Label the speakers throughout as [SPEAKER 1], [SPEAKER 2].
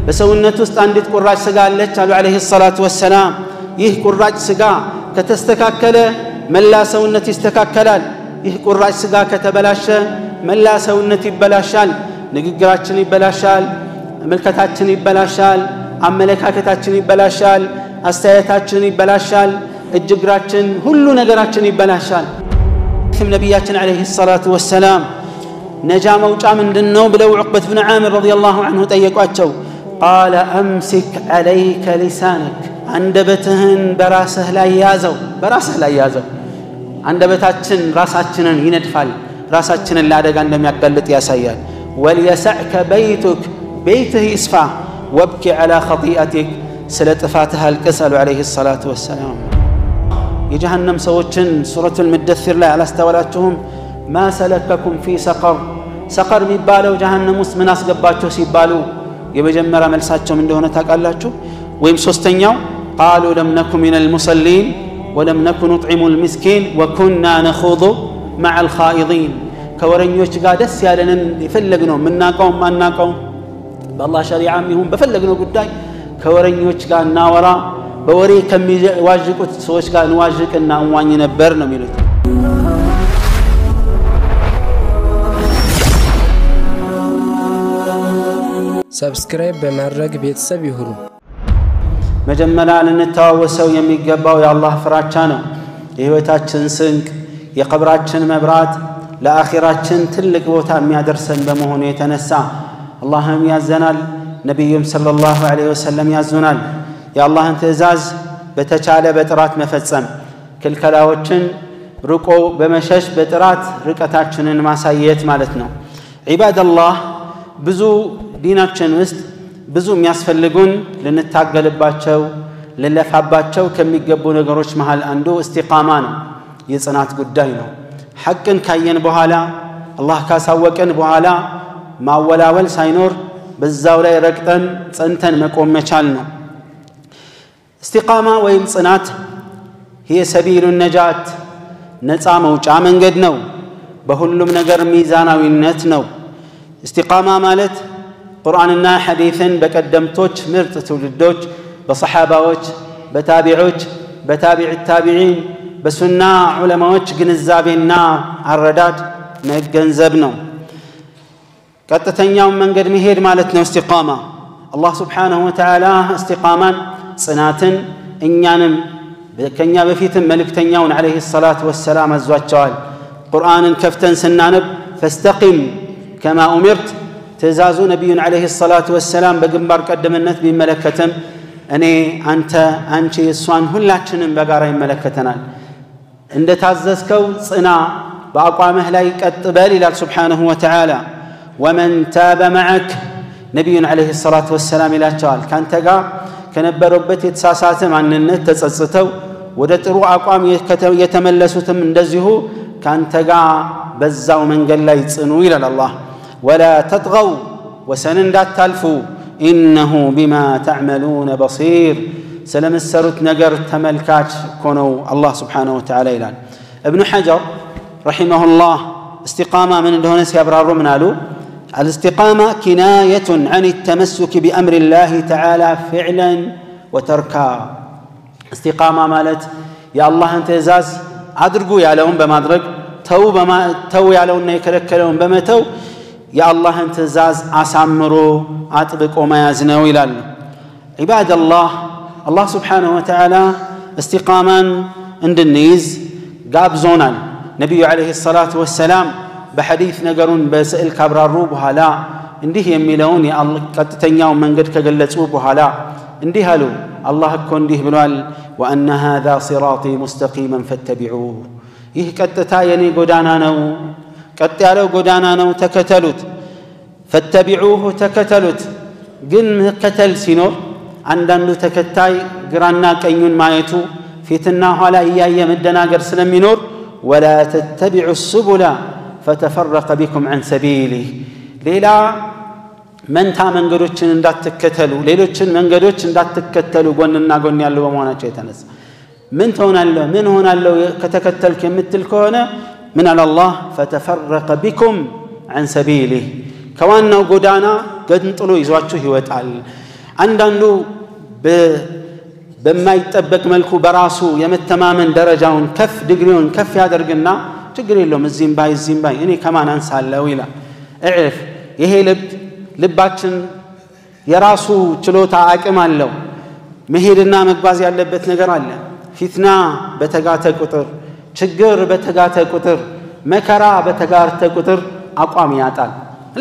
[SPEAKER 1] በሰውነት ውስጥ አንዲት ቁራጭ ስጋ አለች አሉ አለይሂ ሰላቱ ወሰላም ይህ ቁራጭ ስጋ ከተስተካከለ መላ ሰውነት ይስተካከላል ይህ ቁራጭ ስጋ ከተበላሸ መላ ሰውነት ይበላሻል ንግግራችን ይበላሻል መልከታችን ይበላሻል አመለካከታችን ይበላሻል አስተያየታችን ይበላሻል እጅግራችን ሁሉ ነገራችን ይበላሻል ነብያችን አለይሂ ሰላቱ ወሰላም ነጃ መውጫ ምንድነው ብለው ዑቅበት ኢብኑ ዓሚር ረዲየላሁ ዐንሁ ጠየቋቸው قال امسك عليك لسانك አንደበትህን በራስህ ላይ ያዘው አንደበታችን ራሳችንን ይነድፋል ራሳችንን ለአደጋ እንደሚያጋልጥ ያሳያል وليسعك بيته اسفا وابكي على خطيئتك سلطفاتها الكسل عليه الصلاه والسلام የጀሃነም ሰዎችን ሱረቱል ሙደሲር ላይ አላስተዋላችሁም ما سلككم في سقر የሚባለው ጀሃነም ውስጥ ምን አስገባችሁ ሲባሉ የመጀመሪያ መልሳቸው እንደሆነ ታውቃላችሁ ወይም ሶስተኛው قالوا لم نكن من المصلين ولم نكن نطعم المسكين وكنا نخوض مع الخائضين ከወረኞች ጋር ደስ ያለንን ይፈልግነው ምናቀው ማናቀው በአላህ ሸሪዓም ይሁን በፈለግነው ጉዳይ ከወረኞች ጋር እናወራ በወሬ ከሚዋጅቁት ሰዎች ጋር እንዋጅቅና እንዋኝ ነበር ነው የሚሉት
[SPEAKER 2] ሰብስክራይብ በማድረግ ቤተሰብ ይሁኑ
[SPEAKER 1] መጀመሪያ ልንተዋወሰው የሚገባው የአላህ ፍራቻ ነው የህይወታችን ስንቅ የቀብራችን መብራት ለአኺራችን ትልቅ ቦታ የሚያደርሰን በመሆኑ የተነሳ አላህም ያዘናል ነብዩም ሰለላሁ ዐለይሂ ወሰለም ያዙናል የአላህን ትእዛዝ በተቻለ በጥራት መፈጸም ክልከላዎችን ርቆ በመሸሽ በጥራት ርቀታችንን ማሳየት ማለት ነው ዒባደላህ ብዙ ዲናችን ውስጥ ብዙ የሚያስፈልጉን ልንታገልባቸው ለለፋባቸው ከሚገቡ ነገሮች መሃል አንዱ እስቲቃማ ነው የጽናት ጉዳይ ነው ሐቅን ካየን በኋላ አላህ ካሳወቀን በኋላ ማወላወል ሳይኖር በዛው ላይ ረቅጠን ጸንተን መቆም መቻል ነው استقامة وين صنات هي سبيل النجاة نصا موچا መንገድ ነው በሁሉም ነገር ሚዛናዊነት ነው استقامة ማለት ቁርአንና ሐዲስን በቀደምቶች ምርጥ ትውልዶች በሰሃባዎች በታቢዖች በታቢዕ التابعين በሱና ዑለማዎች ግንዛቤና አረዳድ መገንዘብ ነው ቀጥተኛው መንገድ መሄድ ማለት ነው استقامة الله سبحانه وتعالى استقامان ጽናትን እኛንም ከኛ በፊትም መልእክተኛውን አለይሂ ሰላቱ ወሰላም አዟቸዋል ቁርአንን ከፍተን ስናነብ فاستقم كما أمرت ትእዛዙ ነብዩን አለይሂ ሰላቱ ወሰላም በግንባር ቀደምነት ቢመለከተም እኔ አንተ አንቺ እሷን ሁላችንም በጋራ ይመለከተናል እንደታዘዝከው ጽና በአቋምህ ላይ ቀጥ በል ይላል ሱብሓነሁ ወተዓላ ومن تاب معك ነብዩን አለይሂ ሰላቱ ወሰላም ይላቸዋል ካንተ ጋር ከነበሩበት የተሳሳተ ማንነት ተጸጽተው ወደ ጥሩ አቋም የተመለሱትም እንደዚሁ ካንተ ጋር በዛው መንገድ ላይ ጽኑ ይላል አላህ ولا تطغوا وسنن እንዳታልፉ انه بما تعملون بصير ስለምትሰሩት ነገር ተመልካች ኮነው አላህ Subhanahu Wa Ta'ala ይላል ابن حجر رحمه الله استقامة من እንደሆነ ሲያብራሩ ምን አሉ الاستقامة كناية عن التمسك بأمر الله تعالى فعلا وتركا استقامة مالت يا الله انت ازاز ادرغوا يالون بمادرግ ተው ያለውና የከለከለውን በመተው يا الله انت ازاز አሳምሮ አጥብቆ መያዝ ነው ይላል عباد الله سبحانه وتعالى استقاما እንድንይዝ ጋብዞናል ነብዩ አለይሂ ሰላቱ ወሰላም በሐዲስ ነገሩን በስዕል ካብራሩ በኋላ እንዲህ የሚለውን የአላህ ቀጥተኛው መንገድ ከገለጹ በኋላ እንዲህ አሉ አላህ እኮ እንዲህ ብሏል وان هذا صراطي مستقيما فاتبعوه ይህ ቀጥታ የኔ ጎዳና ነው ቀጥ ያለው ጎዳና ነው ተከተሉት فاتبعوه ተከተሉት ግን መከተል ሲኖር አንዳንዱ ተከታይ ግራና ቀኙን ማየቱ ፊትና ኋላ ያየ መደናገር ስለሚኖር ولا تتبعوا السبل فتفرق بكم عن سبيله ሌላ መንታ መንገዶችን እንዳትከተሉ ሌሎችን መንገዶች እንዳትከተሉ ጎንና ጎን ያለው በመሆናቸው የተነሳ ምን ሆናለው ከተከተልክ የምትል ከሆነ ምን አለ አላህ فتفرق بكم عن سبيله ከዋናው ጎዳና ገንጥሎ ይዟችሁ ይወጣል አንዳንዱ በማይጠበቅ መልኩ በራሱ የመተማመን ደረጃውን ከፍ ዲግሪውን ከፍ ያደርግና ችግር የለውም እዚህም ባይ እኔ ከማን አንሳለው ይላል እዕፍ ይሄ ልባችን የራሱ ችሎታ አቅም አለው መሄድና መጓዝ ያለበት ነገር አለ ፊትና በተጋተ ቁጥር ችግር በተጋተ ቁጥር መከራ በተጋተ ቁጥር አቋም ያጣል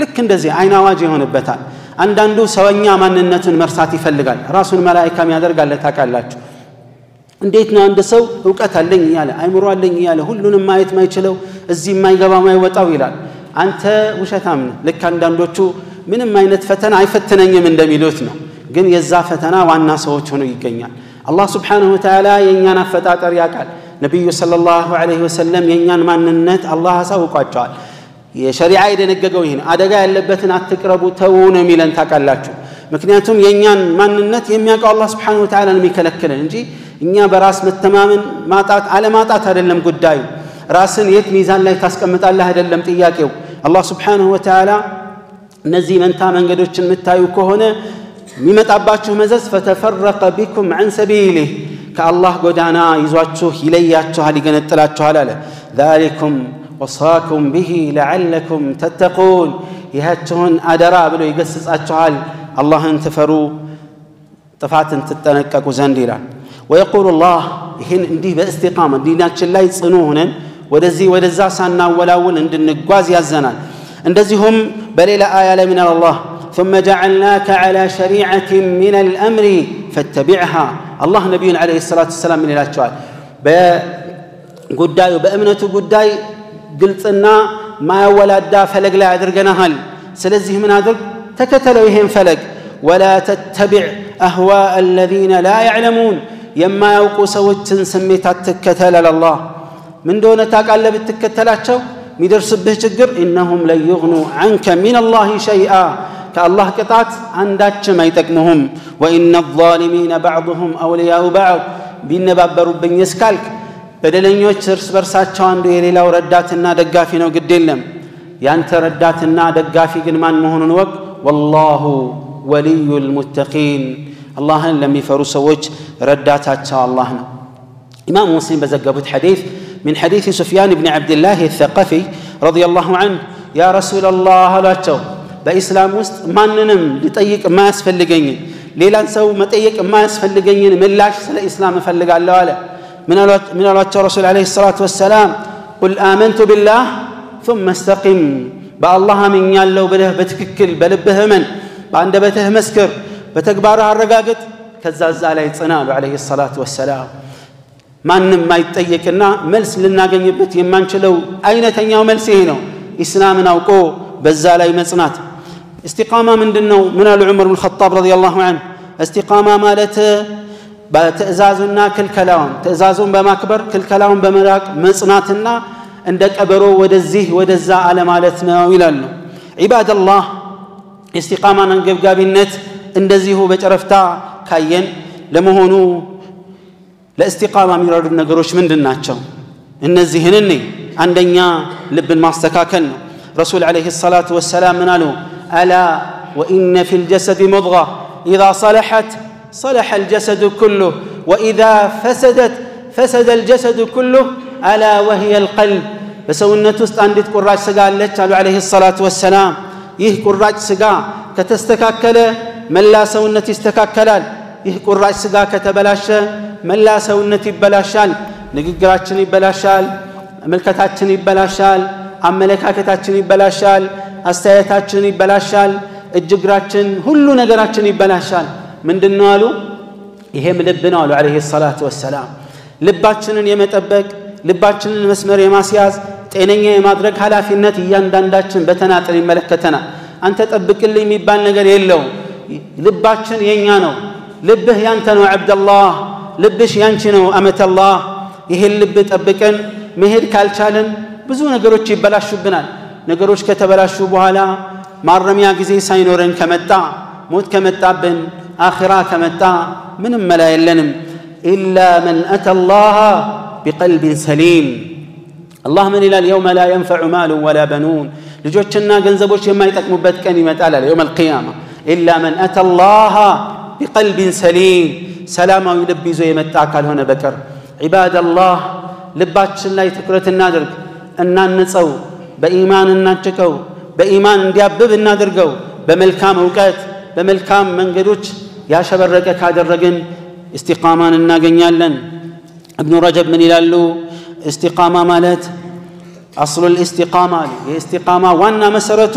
[SPEAKER 1] ልክ እንደዚህ አይናዋጅ ይሆንበታል አንዳንዱ ሰውኛ ማንነቱን መርሳት ይፈልጋል ራሱን መላእክም ያደርጋል ታቃላችሁ እንዴት ነው አንድ ሰው ዕውቀት አለኝ ያለ አይምሮ አለኝ ያለ ሁሉንም ማየት ማይችለው እዚህ ማይገባ ማይወጣው ይላል አንተ ውሸታም ልክ አንዳንዶቹ ምንም አይነት ፈተና አይፈተነኝም እንደሚሉት ነው ግን የዛ ፈተና ዋና ሰዎች ሆነው ይገኛል አላህ Subhanahu Wa Ta'ala የኛን አፈጣጠር ያቃል ነብዩ ሰለላሁ ዐለይሂ ወሰለም የኛን ማንነት አላህ አሳውቋቸዋል የሸሪዓ የደነገገው ይሄን አደጋ ያለበትን አትቅረቡ ተው ነው የሚለን ታቃላችሁ ምክንያቱም የኛን ማንነት የሚያውቀው አላህ Subhanahu Wa Ta'ala ነው የሚከለክለን እንጂ እኛ በራስ መተማመን ማጣት አለማጣት አይደለም ጉዳዩ ራስን የት ሚዛን ላይ ታስቀምጣለህ አይደለም ጥያቄው አላህ Subhanahu Wa Ta'ala እነዚህ መንታ መንገዶችን መታዩ ከሆነ የሚመጣባችሁ መዘዝ فتفرق بكم عن سبيله ከአላህ ጎዳና ይዟችሁ ይለያችኋል ይገነጥላችኋል አለ ذلكم وصاكم به لعلكم تتقون ይህችን አደራ ብሎ ይገስጻችኋል አላህን ተፈሩ ጥፋትን ተጠነቀቁ ዘንድ ይላል ويقول الله ይህን እንዲህ በእስቲቃማ ዲናችን ላይ ጽኑ ሆነን ወደዛ ሳናወላውል እንድንጓዝ ያዘናል እንደዚሁም በሌላ አያ ላይ ምን አላህ ثم جعلناك على شريعة من الأمر فاتبعها الله نبي عليه الصلاة والسلام من الأشياء بقداي وبأمنة قداي قلتنا ما ولد فلق لا أدرجنا هل سلزه من هذا تكتلوهم فلق ولا تتبع أهواء الذين لا يعلمون يما يوقوا سوت سميت التكتل لله من دون تقلب التكتلات شو ميدرس به شجر إنهم لا يغنوا عنك من الله شيئا كالله قطعت عندك ما يتقمهم وإن الظالمين بعضهم أولياء بعض بينبابروا بين يسكالك بدلنيوች እርስ በርሳቸው አንዱ የሌላው ረዳትና ደጋፊ ነው ግድ የለም ያንተ ረዳትና ደጋፊ ግን ማን መሆኑን ወቅ والله ولي المتقين اللهን ለሚፈሩ ሰዎች ረዳታቸው አላህ ነው ኢማም ሙስሊም በዘገቡት ሐዲስ من حديث سفيان بن عبد الله الثقفي رضي الله عنه يا رسول الله አላቸው በእስላም ውስጥ ማንንም ሊጠይቅ ማያስፈልገኝ ሌላን ሰው መጠየቅ ማያስፈልገኝን ምላሽ ስለ እስላም እፈልጋለሁ አለ من الله رسول عليه الصلاة والسلام قل آمنت بالله ثم استقم بالله من يالله بله بتككل بلبه من باندبته مسكر بتكبارها الرقاقت كزاز عليه صناب عليه الصلاة والسلام ما يتطيقنا ملس لنا قنيبت يمانشلو أين تنياو ملسينو إسلامنا وقو بزالي مصنات استقامة من دنو من عمر بن الخطاب رضي الله عنه استقامة مالته بتأزازنا كل كلام تأزازون بمكبر كل كلام بمراك مصناتنا عندك أبرو ودزيه ودزا على مالتنا ويلالو عباد الله استقامة ننقب قابلنت اندزيه بجرفتا كاين لمهونو لاستقامة ميراد النقروش من دناتشو النزيهنني عندنا لب الماستكاكن رسول عليه الصلاة والسلام منالو ألا وإن في الجسد مضغة إذا صلحت صلح الجسد كله وإذا فسدت فسد الجسد كله ألا وهي القلب بسونا تستندت قراج سقا لتشالو عليه الصلاة والسلام يه قراج سقا كتستكاكل من لا سونا تستكاكلال يه قراج سقا كتبلاشا من لا سونا تبلاشال نقراجن يبلاشال ملكتاجن يبلاشال አመለካከታችን ይበላሻል አስተያየታችን ይበላሻል እጅግራችን ሁሉ ነገራችን ይበላሻል ምንድነው አሉ ይሄም ልብ ነው አሉ አለይሂ ሰላቱ ወሰለም ልባችንን የመጠበቅ ልባችንን መስመር የማስያዝ ጤነኛ የማድረግ ኃላፊነት እያንዳንዳችን በተናጠል ይመለከተናል አንተ ጠብቅልኝ የሚባል ነገር የለው ልባችን የኛ ነው ልብህ ያንተ ነው አብደላህ ልብሽ ያንቺ ነው አመተላህ ይሄን ልብ ጠብቀን መሄድ ካልቻለን ብዙ ነገሮች ይበላሹብናል ነገሮች ከተበላሹ በኋላ ማረሚያ ጊዜ ሳይኖረን ከመጣ ሞት ከመጣብን አኺራ ከመጣ ምንም መላ የለንም ኢላ መን አተ አላህ بقلب سليم الله من الى اليوم لا ينفع مال ولا بنون ልጆችና ገንዘቦች የማይጠቅሙበት ቀን ይመጣል يوم القيامه الا من اتى الله بقلب سليم سلاما يلبيزو يمتا كالهنا بكر عباد الله ልባችን ላይ ትኩረት እናድርግ እናንጸው በኢማን እናጭቀው በኢማን እንዲያብብ እናድርገው በመልካም ዕውቀት በመልካም መንገዶች ያሸበረቀ ካደረግን استقامን እናገኛለን ابن رجب من ይላሉ استقامه ማለት اصل الاستقامه الاستقامه وانا መሰረቱ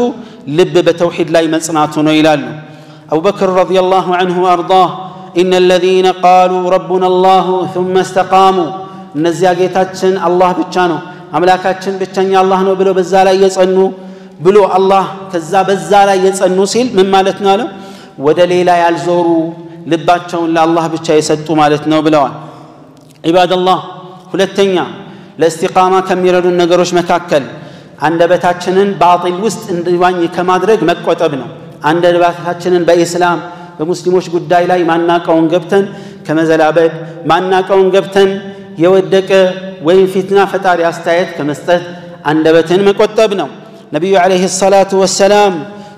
[SPEAKER 1] ልብ በተውሂድ ላይ መጽናቱ ነው ይላሉ ابو بكر رضي الله عنه وارضاه ان الذين قالوا ربنا الله ثم استقاموا እነዚያ ጌታችን አላህ ብቻ ነው አምላካችን ብቻኛ አላህ ነው ብለው በዛ ላይ የጸኑ ብሎ አላህ ከዛ በዛ ላይ የጸኑ ሲል ምን ማለት ነው አለው ወደ ሌላ ያልዞሩ ልባቸውን ለአላህ ብቻ የሰጡ ማለት ነው ብለዋል ኢባደላህ ሁለተኛ ለእስቲቃማ ከሚረዱ ነገሮች መካከል አንደበታችንን ባጢል ውስጥ እንዲዋኝ ከማድረግ መቆጠብ ነው አንደበታችንን በእስላም በሙስሊሞች ጉዳይ ላይ ማናቀውን ገብተን ከመዘላበድ ማናቀውን ገብተን የወደቀ ወይ ፊትና ፈጣሪ አስተያየት ከመስጠት አንደበትን መቆጠብ ነው ነብዩ አለይሂ ሰላቱ ወሰላም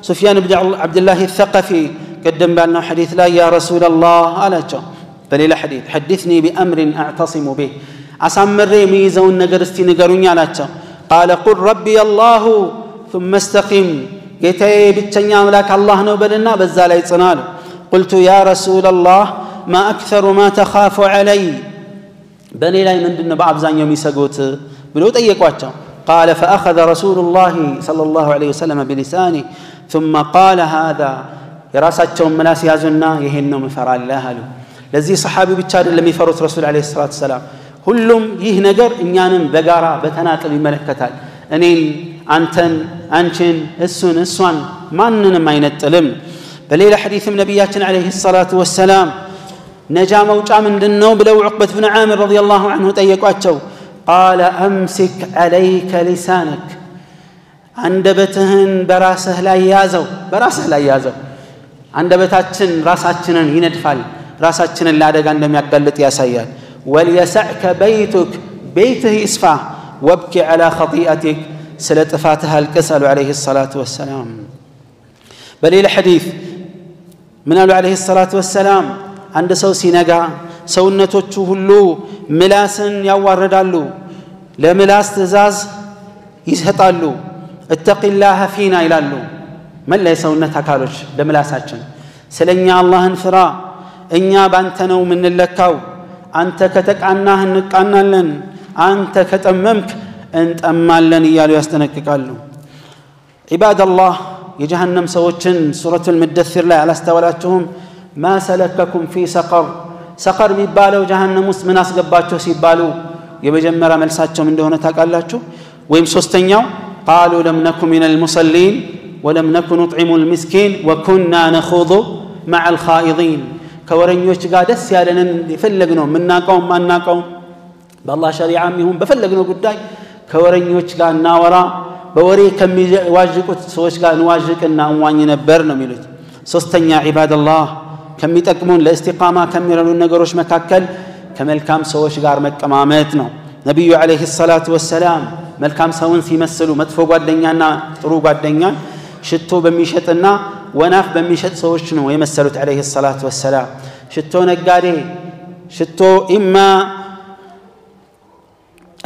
[SPEAKER 1] ሱፊያን ኢብኑ አብዱላህ الثقفي قدم بالنا حديث لا يا رسول الله አላቸው በሌላ حديث حدثني بأمر اعتصم به አሳምሬ የሚይዘውን ነገር እስቲ ንገሩኝ አላቸው قال قل ربي الله ثم استقم ጌታዬ ብቸኛ አምላክ አላህ ነው በልና በዛ ላይ ጽናል قلت يا رسول الله ما اكثر ما تخاف علي በኔ ላይ ምንድነው በአብዛኛው የሚሰጉት ብሎ ጠየቋቸው قال فاخذ رسول الله صلى الله عليه وسلم بلسانه ثم قال هذا የራሳቸው ምላስ ያዙና ይሄን ነው መፈራለህ አሉ ለዚህ ሰሃቢ ብቻ አይደለም የሚፈሩት ረሱል አለይሂ ሰላቱ ሰላም ሁሉም ይህ ነገር እኛንም በጋራ በተናጥል ይመለከታል እኔን አንተን አንቺን እሱን እሷን ማንንም አይነጥልም በሌላ ሐዲስም ነብያችን አለይሂ ሰላቱ ወሰላም ነጃ መውጫ ምንድነው ብለው ዑቅበት ኢብኑ ዓሚር ረዲየላሁ ዐንሁ ጠየቋቸው قال امسك عليك لسانك አንደበትህን በራስህ ላይ ያዘው አንደበታችን ራሳችንን ይነድፋል ራሳችንን ለአደጋ እንደሚያጋልጥ ያሳያል وليسعك بيتك بيته يسفى وابكي على خطيئتك ስለ ጥፋትህ አልቅሰሉ عليه الصلاه والسلام በሌላ ሐዲስ ምን አሉ عليه الصلاه والسلام አንድ ሰው ሲነጋ ሰውነቶቹ ሁሉ ምላስን ያዋርዳሉ ለምላስ ትእዛዝ ይሰጣሉ اتق الله فينا ይላሉ መላ የሰውነት አካሎች ለምላሳችን ስለኛ አላህን ፍራ እኛ ባንተ ነው ምንለካው አንተ ከተቃናህ እንቃናለን አንተ ከጠመምክ እንጠማለን እያሉ ያስጠነቅቃሉ ኢባደላህ የጀሃነም ሰዎችን ሱረቱል ሙደሲር ላይ አላስተዋላችሁም ما سلككم في سقر سقر የሚባለው ጀሃነም ውስጥ ምን አስገባችሁ ሲባሉ የመጀመሪያ መልሳቸው እንደሆነ ታውቃላችሁ ወይም ሶስተኛው قالوا لم نكن من المصلين ولم نكن نطعم المسكين وكنا نخوض مع الخائضين ከወረኞች ጋር ደስ ያለንን የፈለግነው ምናቀው ማናቀው በአላህ ሸሪዓም ይሁን በፈለግነው ጉዳይ ከወረኞች ጋር እናወራ በወሬ ከሚዋጅቁት ሰዎች ጋር እንዋጅቅና እንዋኝ ነበር ነው የሚሉት ሶስተኛ ኢባደላህ ከሚጠቅሙን ለእስቲቃማ ከሚረዱን ነገሮች መካከል ከመልካም ሰዎች ጋር መቀማመጥ ነው ነብዩ አለይሂ ሰላቱ ወሰላም መልካም ሰውን ሲመስሉ መጥፎ ጓደኛና ጥሩ ጓደኛ ሽቶ በሚሸጥና ወናፍ በሚሸጥ ሰዎች ነው የመሰሉት አለይሂ ሰላቱ ወሰላም ሽቶ ነጋዴ ሽቶ ኢማ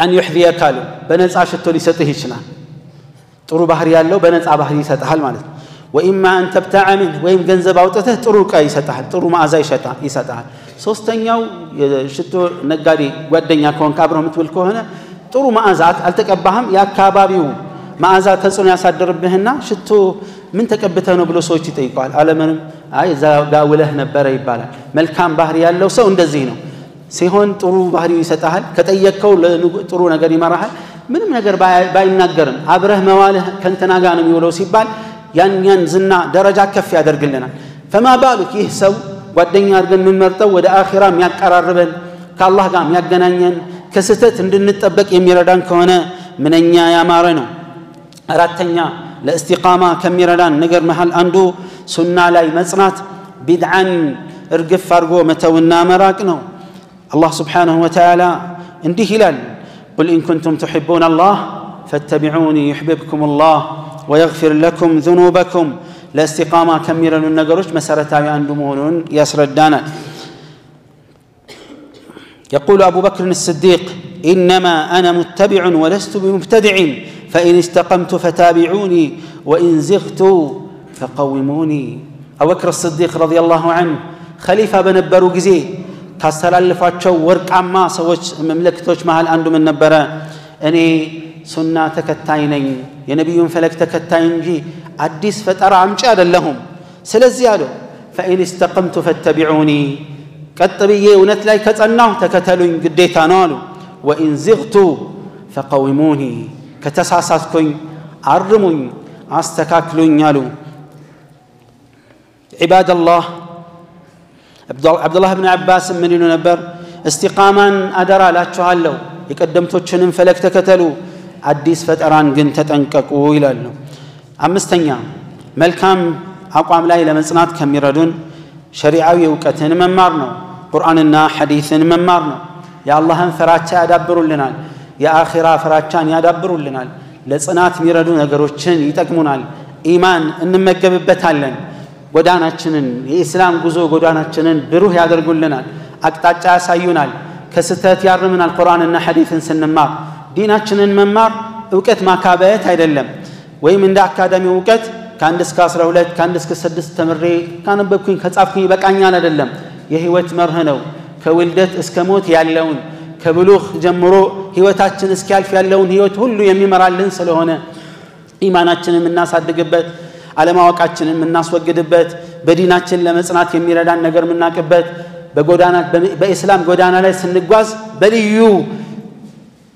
[SPEAKER 1] አን ይህዲየካ በነፃ ሽቶ ሊሰጥህ ይችላል ጥሩ ባህሪ ያለው በነፃ ባህሪ ይሰጣል ማለት ነው وإما أن تبتاع منه وإن جنزب أوتته طرق يسطحل طرق معزة يسطحل ሶስተኛው ሽቶ ነጋዴ ጓደኛ ኮን ካብረው ምትወልከው ሆነ ጥሩ ማዕዛት አልተቀባህም ያካባቢው ማዕዛ ተጽኖ ያሳደርብህና ሽቶ ምን ተቀብተህ ነው ብሎ ሰዎች ይጠይቃል አለምንም አይ ዛጋውለህ ነበር ይባላል መልካም ባህሪ ያለው ሰው እንደዚህ ነው ሲሆን ጥሩ ባህሪ ይሰጣል ከጠየቀው ጥሩ ነገር ይመራሃል ምንም ነገር ባይናገርም አብረህ መዋልህ ከንተና ጋር ነው የሚውለው ሲባል ያን ዝና ደረጃ ከፍ ያደርግልናል فما بالك ይህ ሰው ጓደኛ አድርገን ምንመርጠው ወደ አኺራ የሚያቀራርበን ከአላህ ጋር የሚያገናኘን ከስተት እንድንጠበቅ የሚረዳን ከሆነ ምንኛ ያማረ ነው አራተኛ ለእስቲቃማ ከሚረዳን ነገር መሃል አንዱ ሱና ላይ መጽናት ቢድዓን እርግፍ አድርጎ መተውና መራቅ ነው አላህ Subhanahu Wa Ta'ala እንዲህ ይላል قل إن كنتم تحبون الله فاتبعوني يحببكم الله ويغفر لكم ذنوبكم لاستقامة كميرن النجروش مسارتها عندهم هون يسردانا. يقول أبو بكر الصديق إنما أنا متبع ولست بمبتدع فإن استقمت فتابعوني وإن زغت فقوموني. أبو بكر الصديق رضي الله عنه خليفة بنبرو جزي كسلالفاتشو ورق عما سوش مملكتوش مهال عندهم النبرة أني سنة تكتاينين ينبيون فلك تكتاين جي عديس فترى عمشاد لهم سلزيالو فإن استقمت فاتبعوني كتبيه ونتلاي كتناه تكتلون قديتا نالو وإن زغت فقوموني كتساساتكم عرمون عستكاكلون يالو. عباد الله عبد الله بن عباس من نبر استقاما أدرى لا تشعلوا يقدمتوا تشنن فلك تكتلوا عديس فتران جن تتنككوا إلى له. أمستنيا ملكام أقوام لا إلى منصنات كم يردون شريعة وكتن من مارنا قرآننا حديثنا من مارنا يا الله فراتشا يدبروا لنا يا آخرة فراتشان يدبروا لنا لصنات ميردون أجروتشن يتكمونا إيمان إن مجب بتهلن قدانا تشنن الإسلام جزء قدانا تشنن بروح يدرجوا لنا أكتاج سايونا كستات يارمنا القرآن إن حديث سنما دينا تشنن من مار وكت ما كابت هيدلهم ويمن دا أكاديمي وكت كان دسك أسرة ولد كان دسك سدس تمري كان بكون كتافكني بكانيانا دلهم يهوت مرهنو كولدت اسكموت ياللون كبلوغ جمرو هيوتاتشن اسكال في اللون هيوت هلو يمي مرالن سلهونه إيماناتشن من الناس አድግበት አለማወቃችንን እናስወግድበት በዲናችን ለመጽናት የሚረዳን ነገር ምናቀበት በጎዳና በእስላም ጎዳና ላይ ስንጓዝ በልዩ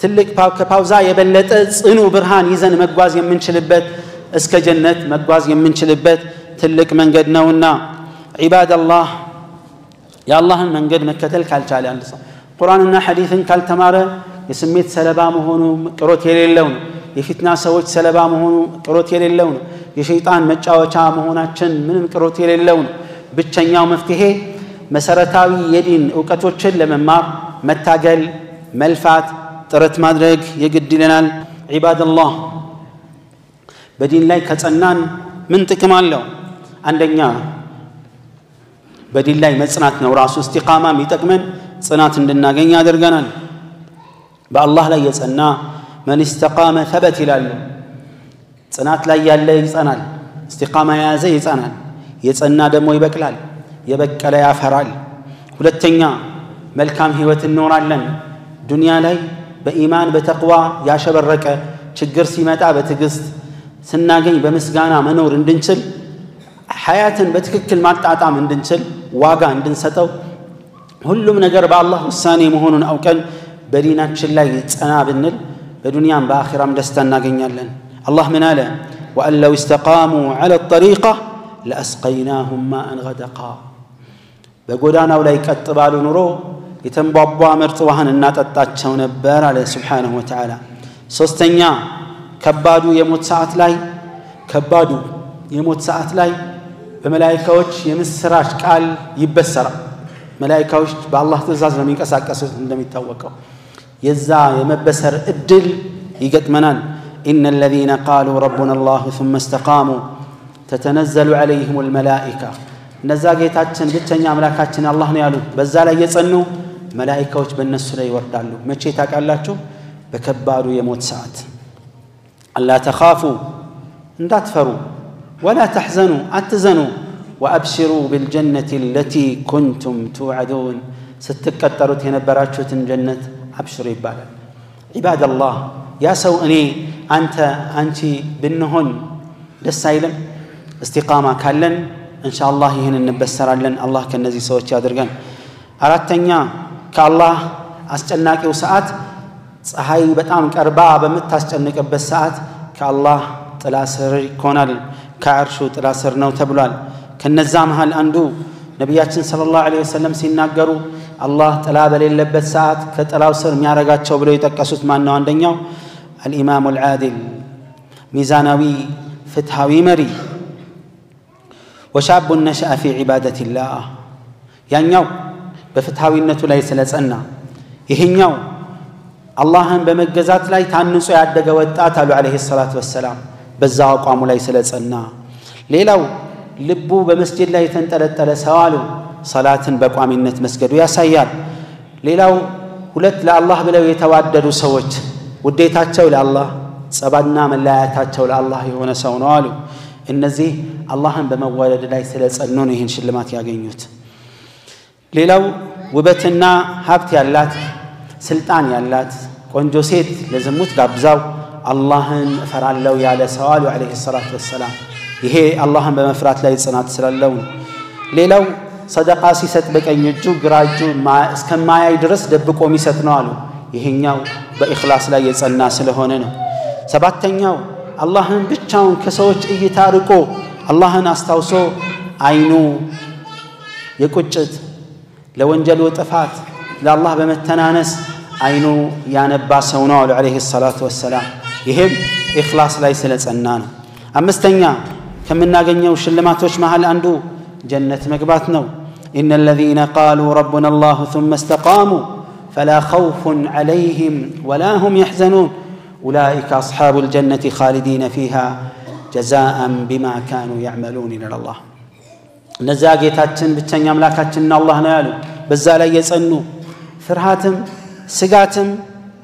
[SPEAKER 1] ትልቅ ከፓውዛ የበለጠ ጽኑ ብርሃን ይዘን መጓዝ የምንችልበት እስከ ጀነት መጓዝ የምንችልበት ትልቅ መንገድ ነውና ዒባደላህ የአላህን መንገድ መከተል ካልቻለ አንድ ሰው ቁርአንና ሐዲስን ካልተማረ የስሜት ሰለባ መሆኑ ቅሮት የሌለው ነው። የፊትና ሰዎች ሰለባ መሆኑ ቅሮት የሌለው ነው። የሸይጣን መጫወቻ መሆናችን ምንም ቅሮት የሌለው ነው። ብቸኛው መፍትሄ መሰረታዊ የዲን ዕውቀቶችን ለመማር መታገል መልፋት ጥረት ማድረግ የግድ ይለናል። ዒባደላህ በዲን ላይ ከጸናን ምን ጥቅም አለው? አንደኛ በዲን ላይ መጽናት ነው ራሱ እስቲቃማ የሚጠቅመን ጽናት እንድናገኝ ያደርገናል። በአላህ ላይ የጸና من استقام ثبت ይላሉ ጽናት ላይ ያለ ይጸናል እስቲቃማ ያዘ ይጸናል የጸና ደግሞ ይበቅላል የበቀለ ያፈራል። ሁለተኛ መልካም ህይወት እንኖራለን ዱንያ ላይ በኢማን በተቅዋ ያሸበረቀ ችግር ሲመጣ በትግስት ስናገኝ በመስጋና መኖር እንድንችል ሐያትን በትክክል ማጣጣም እንድንችል ዋጋ እንድንሰጠው ሁሉም ነገር በአላህ ውሳኔ መሆኑን አውቀን በዲናችን ላይ ጸና ብንል በዱንያም በአኺራም ደስታ እናገኛለን። አላህ ምን አለ? ወአን ለው ኢስተቃሙ ዐለ ጠሪቃ ለአስቀይናሁም ማአን ገደቃ በጎዳናው ላይ ቀጥ ባሉ ኑሮ የተንቧቧ ምርጥ ውሃን እናጠጣቸው ነበር አለ ሱብሓነሁ ወተዓላ። ሶስተኛ ከባዱ የሞት ሰዓት ላይ በመላእክቶች የምስራች ቃል ይበሰራል። መላእክቶች በአላህ ትእዛዝ ነው የሚንቀሳቀሱት እንደሚታወቀው የዛ የመበሰር እድል ይገጥመናል። إن الذين قالوا ربنا الله ثم استقاموا تتنزل عليهم الملائكة እነዛ ጌታችን ብቸኛ አምላካችን አላህ ነው ያሉት በዛ ላይ የጸኑ መላእክቶች በእነሱ ላይ ይወርዳሉ። መቼ ታውቃላችሁ? በከባዱ የሞት ሰዓት አላ ተኻፉ እንዳትፈሩ ولا تحزنوا አትዘኑ وأبشروا بالجنة التي كنتم توعدون ስትቀጠሩት የነበራችሁትን ጀነት أبشر يبالا عباد الله يا سو أني أنت بنهن للسائلم استقامة كالن إن شاء الله هنا نبسر لن الله كالنزي سوتش أدرجان أردت كالله أستناك وساعات هاي بتأمك أربعة بمتأستناك بساعات كالله تلاسر كونال كعرشو تلاسر نو تبلال كالنزام هالأندو نبياتنا صلى الله عليه وسلم سيناقروا الله تلاب للبت ساعات كتلاو سر ميارغات شوبلو يتكسوت مانو عندنيو الإمام العادل ميزانوي فتحوي مري وشاب نشأ في عبادة الله يانيو بفتحوي النتو ليس لسأنا يهنيو اللهم بمجزات لا يتعنسوا يعدق واتاتلوا عليه الصلاة والسلام بزاو قاموا ليس لسأنا ليلو ልቡ በመስጂድ ላይ የተንጠለጠለ ሰው አሉ ሰላትን በቋሚነት መስገዱ ያሳያል ሌላው ሁለት ለአላህ ብለው የተዋደዱ ሰዎች ውዴታቸው ለአላህ ጸባና መለያየታቸው ለአላህ የሆነ ሰው ነው አሉ እነዚህ አላህን በመዋደድ ላይ ስለጸኑ ነው ይህን ሽልማት ያገኙት ሌላው ውበትና ሀብት ያላት ስልጣን ያላት ቆንጆ ሴት ለዝሙት ጋብዛው አላህን እፈራለሁ ያለ ሰው አሉ አለይሂ ሰላቱ ወሰላም ይሄ አላህን በመፍራት ላይ ጽናት ስላለው ሌላው ሰደቃ ሲሰጥ በቀኝ እጁ ግራ እጁ እስከማያይ ድረስ ደብቆ የሚሰጥ ነው አሉ ይሄኛው በእኽላስ ላይ የጸና ስለሆነ ነው ሰባተኛው አላህን ብቻውን ከሰዎች እይታ ርቆ አላህን አስታውሶ አይኑ የቁጭት ለወንጀሉ ጥፋት ለአላህ በመተናነስ አይኑ ያነባ ሰው ነው አሉ አለይሂ ሰላቱ ወሰላም ይሄም ኢኽላስ ላይ ስለጸና ነው አምስተኛ ከምናገኘው ሽልማቶች መሃል አንዱ ጀነት መግባት ነው إن الذين قالوا ربنا الله ثم استقاموا فلا خوف عليهم ولا هم يحزنون أولئك أصحاب الجنة خالدين فيها جزاء بما كانوا يعملون إلى الله نزاقيتاتن بتشن أملاكاتن الله نالو بزالا يسأنو فرهاتم سقاتم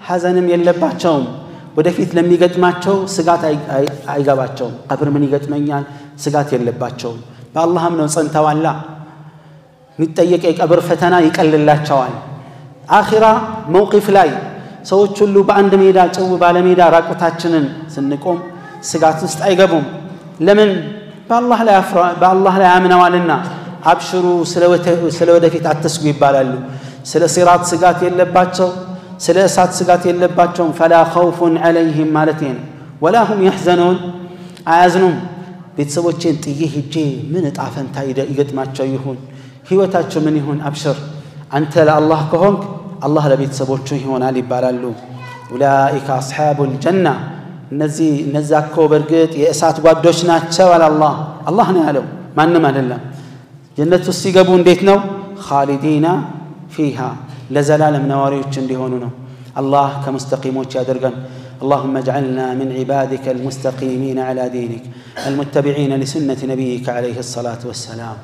[SPEAKER 1] حزنم يلباتشوم ወደፊት ለሚገጥማቸው ስጋት አይጋባቸው ቀብር ምን ይገጥመኛል ስጋት የለባቸው በአላህም ነው ጸንተዋላ የሚጠየቅ የቀብር ፈተና ይቀልላቸዋል አኺራ መውቂፍ ላይ ሰዎች ሁሉ በአንድ ሜዳ ጭው ባለ ሜዳ ራቁታችንን ስንቆም ስጋት ውስጥ አይገቡም ለምን በአላህ ላይ አምነዋልና አብሽሩ ስለወደፊት አትስጉ ይባላሉ ስለ ሲራጥ ስጋት የለባቸው ስለ እሳት ስጋት የለባቸውም فلا خوف عليهم ማለቴን ولا هم يحزنون አያዝኑም ቤተሰቦቼን ጥዬ ሄጄ ምን ጣፈንታ ይገጥማቸው ይሁን ህይወታቸው ምን ይሁን አብሽር አንተ ለአላህ ከሆንክ አላህ ለቤተሰቦቹ ይሆናል ይባላሉ اولئك اصحاب الجنه እነዛኮ በርግጥ የእሳት ጓዶች ናቸው አላህ ነው ያለው ማንንም አይደለም ጀነት ውስጥ ሲገቡ እንዴት ነው خالدين فيها لزلالم نواريوچ እንዲሆኑ ነው الله كمستقيموچ ያደርገን اللهم اجعلنا من عبادك المستقيمين على دينك المتبعين لسنة نبيك عليه الصلاة والسلام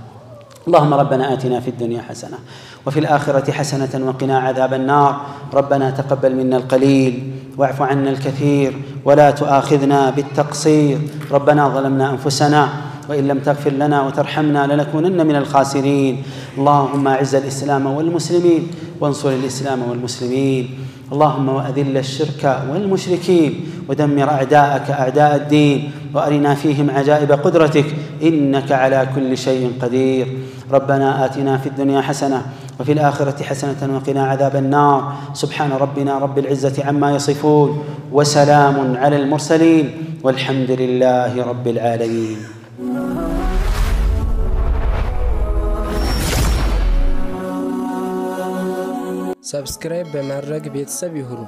[SPEAKER 1] اللهم ربنا آتنا في الدنيا حسنة وفي الآخرة حسنة وقنا عذاب النار ربنا تقبل منا القليل واعف عنا الكثير ولا تؤاخذنا بالتقصير ربنا ظلمنا أنفسنا وإن لم تغفر لنا وترحمنا لنكونن من الخاسرين اللهم أعز الإسلام والمسلمين وانصر الإسلام والمسلمين اللهم وأذل الشرك والمشركين ودمر أعداءك أعداء الدين وأرنا فيهم عجائب قدرتك إنك على كل شيء قدير ربنا آتنا في الدنيا حسنة وفي الآخرة حسنة وقنا عذاب النار سبحان ربنا رب العزة عما يصفون وسلام على المرسلين والحمد لله رب العالمين
[SPEAKER 2] ሰብስክራይብ በማድረግ ቤተሰብ ይሁኑ